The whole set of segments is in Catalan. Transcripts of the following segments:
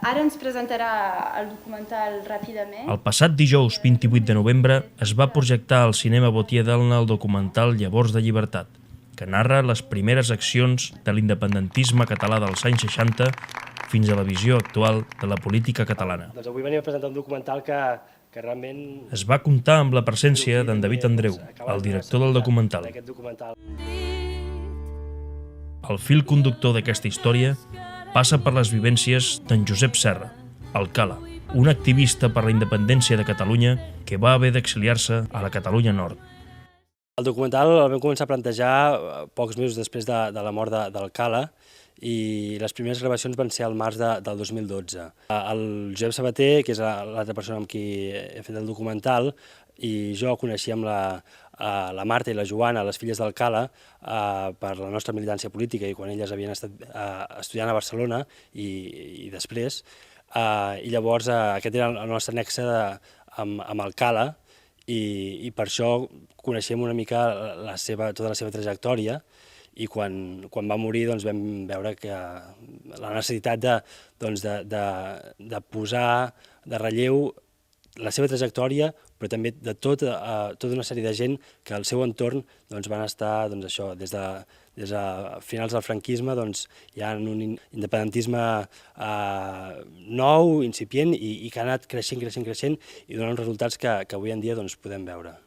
Ara ens presentarà el documental ràpidament. El passat dijous 28 de novembre es va projectar al cinema Botier d'Elna el documental Llavors de llibertat, que narra les primeres accions de l'independentisme català dels anys 60 fins a la visió actual de la política catalana. Doncs avui venim a presentar un documental que realment... Es va comptar amb la presència d'en David Andreu, el director del documental. El fil conductor d'aquesta història passa per les vivències d'en Josep Serra, el Cala, un activista per la independència de Catalunya que va haver d'exiliar-se a la Catalunya Nord. El documental el vam començar a plantejar pocs mesos després de la mort del Cala i les primeres gravacions van ser al març del 2012. El Josep Sabater, que és l'altra persona amb qui he fet el documental, i jo coneixíem la Marta i la Joana, les filles del Cala, per la nostra militància política i quan elles havien estat estudiant a Barcelona i després. I llavors aquest era el nostre nexe amb el Cala i per això coneixem una mica tota la seva trajectòria i quan va morir vam veure que la necessitat de posar de relleu la seva trajectòria, però també de tota una sèrie de gent que al seu entorn van estar des de finals del franquisme ja en un independentisme nou, incipient i que ha anat creixent i donant resultats que avui en dia podem veure.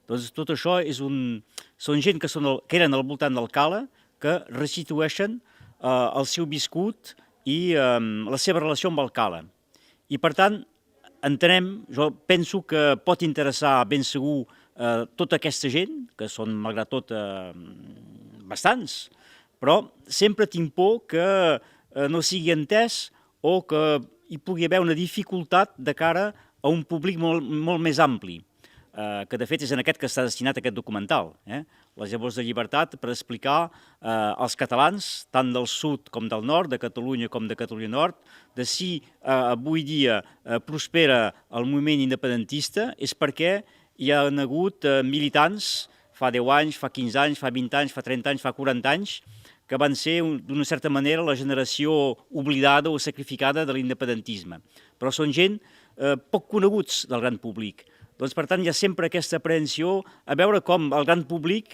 Doncs tot això són gent que eren al voltant del Cala, que restitueixen el seu viscut i la seva relació amb el Cala. I per tant, jo penso que pot interessar ben segur tota aquesta gent, que són malgrat tot bastants, però sempre tinc por que no sigui entès o que hi pugui haver una dificultat de cara a un públic molt més ampli, que de fet és en aquest que està destinat aquest documental, Les Llavors de llibertat, per explicar als catalans, tant del sud com del nord, de Catalunya com de Catalunya Nord, de si avui dia prospera el moviment independentista és perquè hi ha hagut militants fa 10 anys, fa 15 anys, fa 20 anys, fa 30 anys, fa 40 anys, que van ser, d'una certa manera, la generació oblidada o sacrificada de l'independentisme. Però són gent poc coneguts del gran públic. Doncs, per tant, hi ha sempre aquesta aprehensió a veure com el gran públic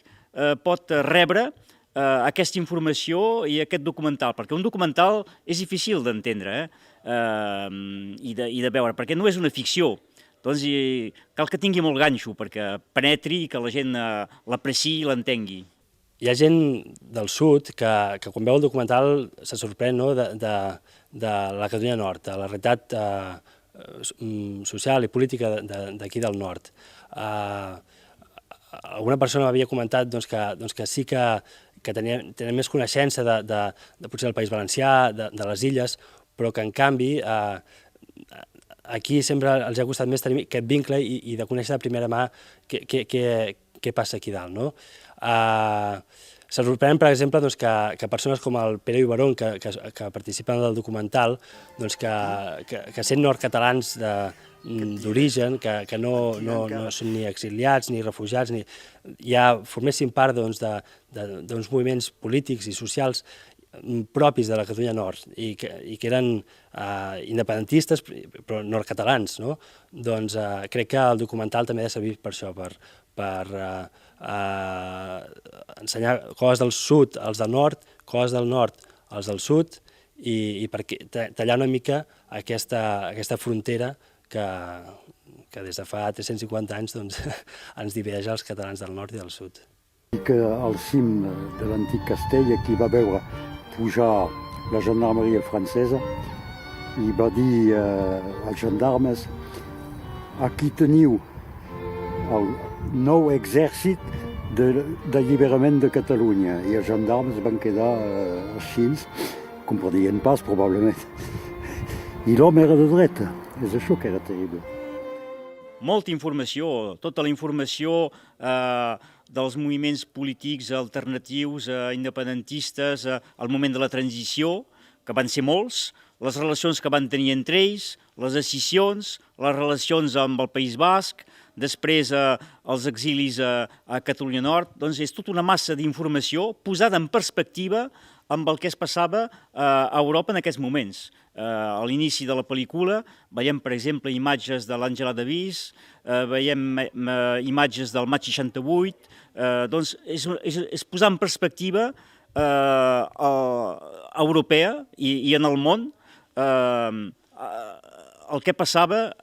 pot rebre aquesta informació i aquest documental, perquè un documental és difícil d'entendre i de veure, perquè no és una ficció. Doncs cal que tingui molt ganxo perquè penetri i que la gent l'apreciï i l'entengui. Hi ha gent del sud que quan veu el documental se sorprèn de la Catalunya Nord, de la realitat social i política d'aquí del nord. Alguna persona m'havia comentat que sí que tenen més coneixença de potser del País Valencià, de les illes, però que en canvi aquí sempre els ha costat més tenir aquest vincle i de conèixer de primera mà què passa aquí dalt. Se sorprèn, per exemple, que persones com el Pere Ibarón, que participen del documental, que sent nord-catalans d'origen, que no són ni exiliats ni refugiats, ja formessin part d'uns moviments polítics i socials propis de la Catalunya Nord i que eren independentistes però nord-catalans. Doncs crec que el documental també ha de servir per això, per ensenyar coses del sud als del nord, coses del nord als del sud i per tallar una mica aquesta frontera que des de fa 350 anys ens divideix els catalans del nord i del sud. I que al cim de l'antic castell aquí va veure pujar la gendarmeria francesa i va dir als gendarmes: aquí teniu el nou exèrcit d'alliberament de Catalunya. I els gendarmes van quedar així, comprenien pas, probablement. I l'home era de dreta, és això que era terrible. Molta informació, tota la informació dels moviments polítics alternatius, independentistes, al moment de la transició, que van ser molts, les relacions que van tenir entre ells, les decisions, les relacions amb el País Basc, després els exilis a Catalunya Nord. Doncs és tota una massa d'informació posada en perspectiva amb el que es passava a Europa en aquests moments. A l'inici de la pel·lícula veiem, per exemple, imatges de l'Àngela Davis, veiem imatges del maig 68, doncs és posar en perspectiva europea i en el món el que passava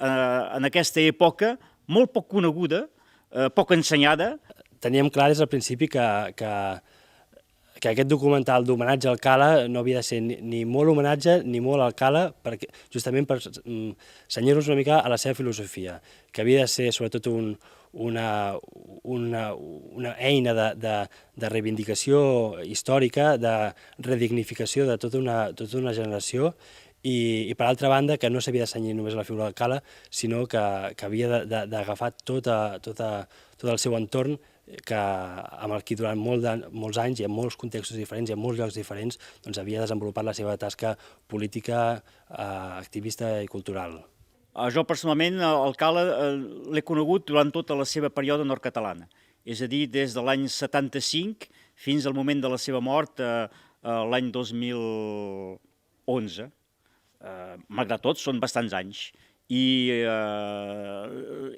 en aquesta època molt poc coneguda, poc ensenyada. Teníem clar des del principi que aquest documental d'homenatge al Cala no havia de ser ni molt homenatge ni molt al Cala, justament per senyir-nos una mica a la seva filosofia, que havia de ser sobretot una eina de reivindicació històrica, de redignificació de tota una generació, i per altra banda que no s'havia de senyir només a la figura del Cala, sinó que havia d'agafar tot el seu entorn, amb el que durant molts anys i en molts contextos diferents i en molts llocs diferents havia desenvolupat la seva tasca política, activista i cultural. Jo personalment el Cala l'he conegut durant tota la seva període nord-catalana, és a dir, des de l'any 75 fins al moment de la seva mort l'any 2011. Malgrat tot, són bastants anys, i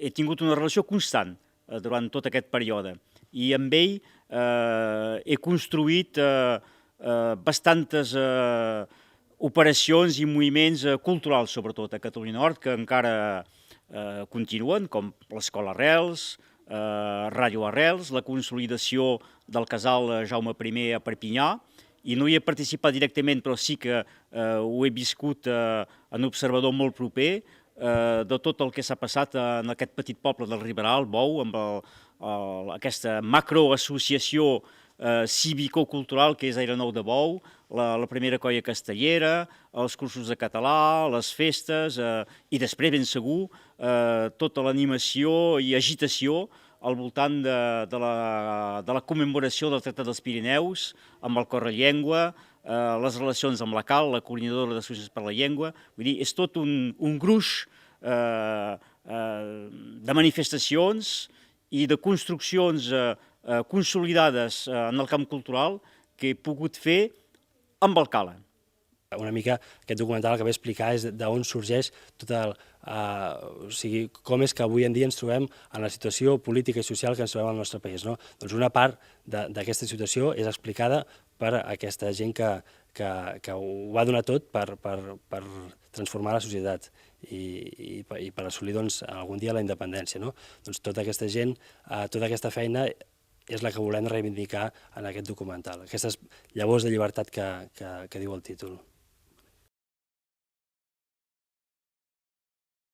he tingut una relació constant durant tot aquest període. I amb ell he construït bastantes operacions i moviments culturals, sobretot a Catalunya Nord, que encara continuen, com l'Escola Arrels, Ràdio Arrels, la consolidació del casal Jaume I a Perpinyà, i no hi he participat directament, però sí que ho he viscut en observador molt proper, de tot el que s'ha passat en aquest petit poble del Riberal, Bou, amb aquesta macroassociació cívico-cultural que és Aire Nou de Bou, la primera colla castellera, els cursos de català, les festes, i després, ben segur, tota l'animació i agitació al voltant de la commemoració del Tractat dels Pirineus, amb el Correllengua, les relacions amb la CAL, la Coordinadora d'Associacions per la Llengua. Vull dir, és tot un gruix de manifestacions i de construccions consolidades en el camp cultural que he pogut fer amb el Cala. Una mica aquest documental el que ve a explicar és d'on sorgeix tot com és que avui en dia ens trobem en la situació política i social que ens trobem al nostre país. Doncs una part d'aquesta situació és explicada per aquesta gent que ho va donar tot per transformar la societat i per assolir algun dia la independència. Doncs tota aquesta gent, tota aquesta feina és la que volem reivindicar en aquest documental, aquestes llavors de llibertat que diu el títol.